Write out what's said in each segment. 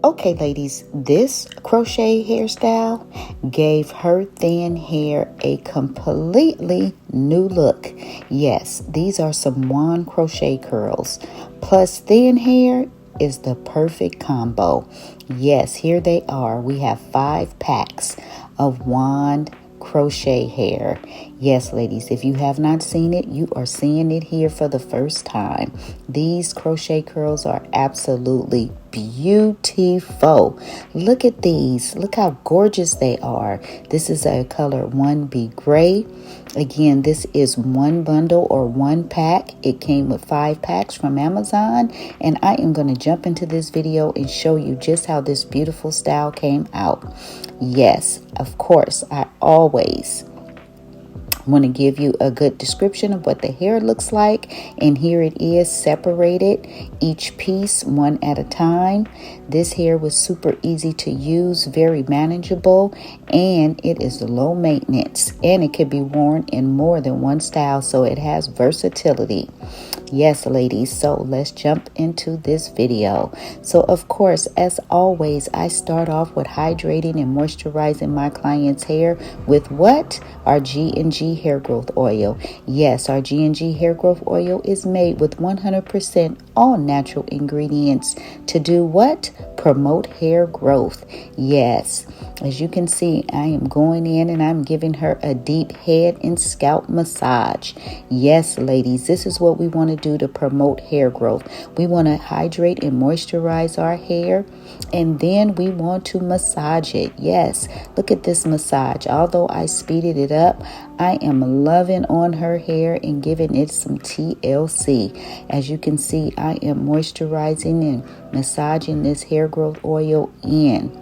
Okay, ladies, this crochet hairstyle gave her thin hair a completely new look. Yes, these are some wand crochet curls. Plus thin hair is the perfect combo. Yes, here they are. We have 5 packs of wand crochet hair. Yes, ladies, if you have not seen it, you are seeing it here for the first time. These crochet curls are absolutely beautiful. Look at these. Look how gorgeous they are. This is a color 1B gray. Again, this is one bundle or one pack. It came with 5 packs from Amazon, and I am going to jump into this video and show you just how this beautiful style came out. Yes, of course, I always want to give you a good description of what the hair looks like, and here it is separated, each piece one at a time. This hair was super easy to use, very manageable, and it is low maintenance, and it can be worn in more than one style, so it has versatility. Yes, ladies, so let's jump into this video. So of course, as always, I start off with hydrating and moisturizing my client's hair with what? Our G&G hair growth oil. Yes, our G&G hair growth oil is made with 100% all natural ingredients to do what? Promote hair growth. Yes, as you can see, I am going in and I'm giving her a deep head and scalp massage. Yes, ladies, this is what we want to do to promote hair growth. We want to hydrate and moisturize our hair, and then we want to massage it. Yes, look at this massage. Although I speeded it up, I am loving on her hair and giving it some TLC. As you can see, I am moisturizing and massaging this hair growth oil in.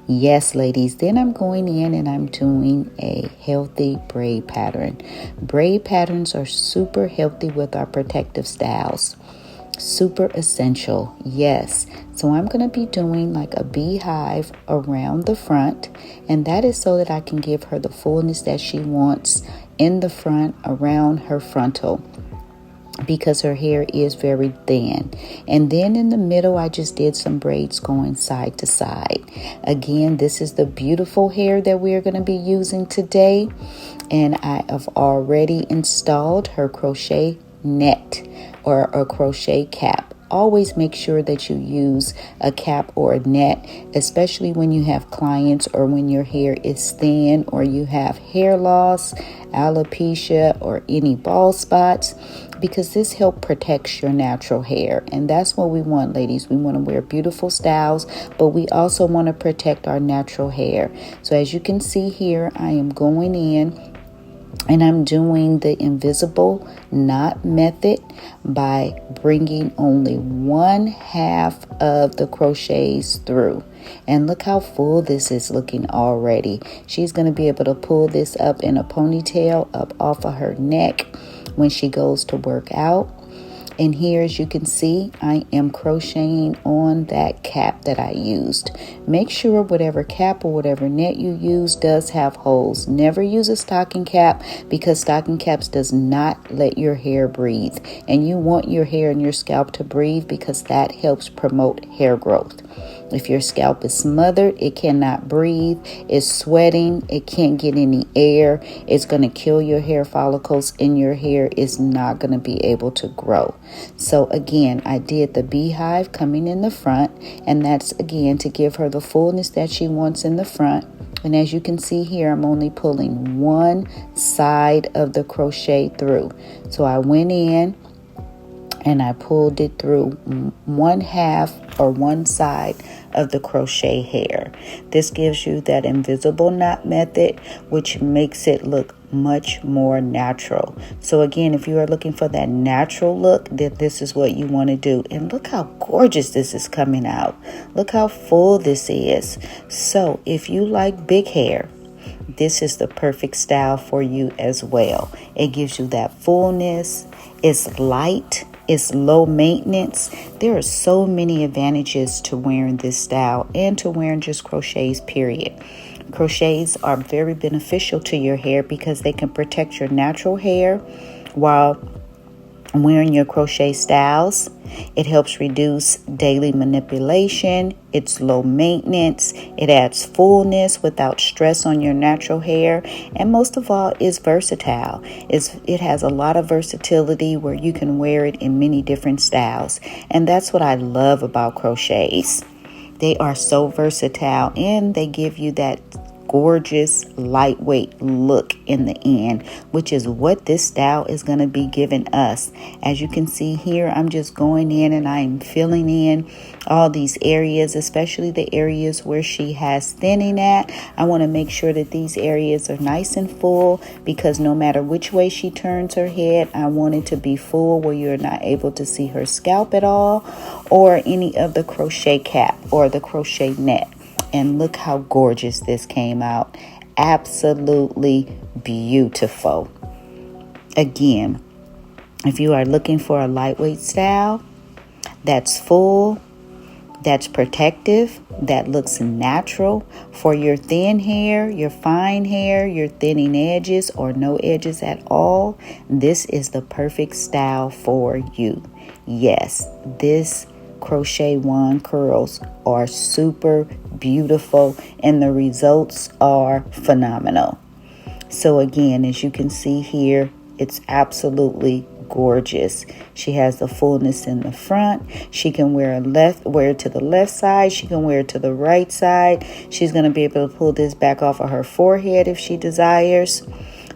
Yes, ladies, then I'm going in and I'm doing a healthy braid pattern. Braid patterns are super healthy with our protective styles. Super essential. Yes. So I'm going to be doing like a beehive around the front, and that is so that I can give her the fullness that she wants in the front around her frontal, because her hair is very thin. And then in the middle, I just did some braids going side to side. Again, this is the beautiful hair that we're going to be using today, and I have already installed her crochet net or a crochet cap. Always make sure that you use a cap or a net, especially when you have clients or when your hair is thin or you have hair loss, alopecia, or any bald spots, because this helps protect your natural hair. And that's what we want, ladies. We want to wear beautiful styles, but we also want to protect our natural hair. So as you can see here, I am going in and I'm doing the invisible knot method by bringing only 1/2 of the crochets through. And look how full this is looking already. She's going to be able to pull this up in a ponytail up off of her neck when she goes to work out. And here, as you can see, I am crocheting on that cap that I used. Make sure whatever cap or whatever net you use does have holes. Never use a stocking cap, because stocking caps does not let your hair breathe. And you want your hair and your scalp to breathe, because that helps promote hair growth. If your scalp is smothered, it cannot breathe, it's sweating, it can't get any air, it's going to kill your hair follicles, and your hair is not going to be able to grow. So again, I did the beehive coming in the front, and that's again to give her the fullness that she wants in the front. And as you can see here, I'm only pulling one side of the crochet through. So I went in and I pulled it through 1/2 or one side of the crochet hair. This gives you that invisible knot method, which makes it look much more natural. So again, if you are looking for that natural look, then this is what you want to do. And look how gorgeous this is coming out. Look how full this is. So if you like big hair, this is the perfect style for you as well. It gives you that fullness. It's light. It's low maintenance. There are so many advantages to wearing this style and to wearing just crochets, period. Crochets are very beneficial to your hair because they can protect your natural hair while wearing your crochet styles. It helps reduce daily manipulation. It's low maintenance. It adds fullness without stress on your natural hair. And most of all, is versatile. It has a lot of versatility where you can wear it in many different styles. And that's what I love about crochets. They are so versatile, and they give you that gorgeous lightweight look in the end, which is what this style is going to be giving us. As you can see here, I'm just going in and I'm filling in all these areas, especially the areas where she has thinning at. I want to make sure that these areas are nice and full, because no matter which way she turns her head, I want it to be full where you're not able to see her scalp at all, or any of the crochet cap or the crochet net. And look how gorgeous this came out. Absolutely beautiful. Again, if you are looking for a lightweight style that's full, that's protective, that looks natural for your thin hair, your fine hair, your thinning edges or no edges at all, this is the perfect style for you. Yes, this crochet wand curls are super beautiful and the results are phenomenal. So again, as you can see here, it's absolutely gorgeous. She has the fullness in the front. She can wear it to the left side. She can wear it to the right side. She's going to be able to pull this back off of her forehead if she desires.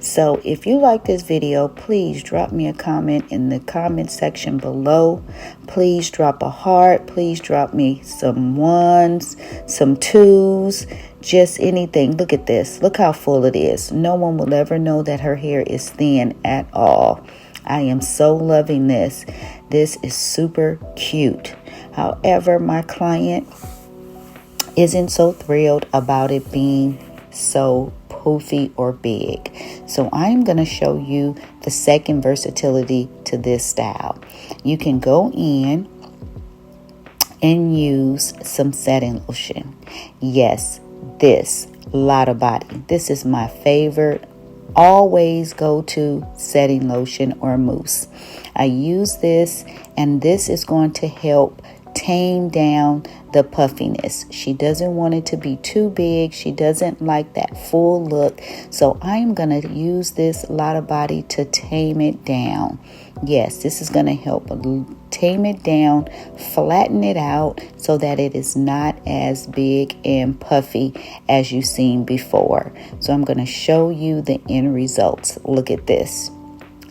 So if you like this video, please drop me a comment in the comment section below. Please drop a heart. Please drop me some ones, some twos, just anything. Look at this. Look how full it is. No one will ever know that her hair is thin at all. I am so loving this. This is super cute. However, my client isn't so thrilled about it being so poofy or big. So I'm going to show you the second versatility to this style. You can go in and use some setting lotion. Yes, this Lotta Body. This is my favorite. Always go to setting lotion or mousse. I use this, and this is going to help tame down the puffiness. She doesn't want it to be too big. She doesn't like that full look. So I'm going to use this Lotta Body to tame it down. Yes, this is going to help tame it down, flatten it out so that it is not as big and puffy as you've seen before. So I'm going to show you the end results. Look at this.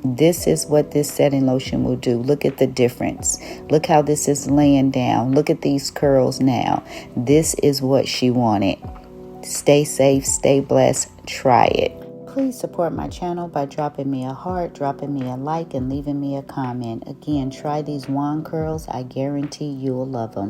This is what this setting lotion will do. Look at the difference. Look how this is laying down. Look at these curls now. This is what she wanted. Stay safe, stay blessed, try it. Please support my channel by dropping me a heart, dropping me a like, and leaving me a comment. Again, try these wand curls. I guarantee you will love them.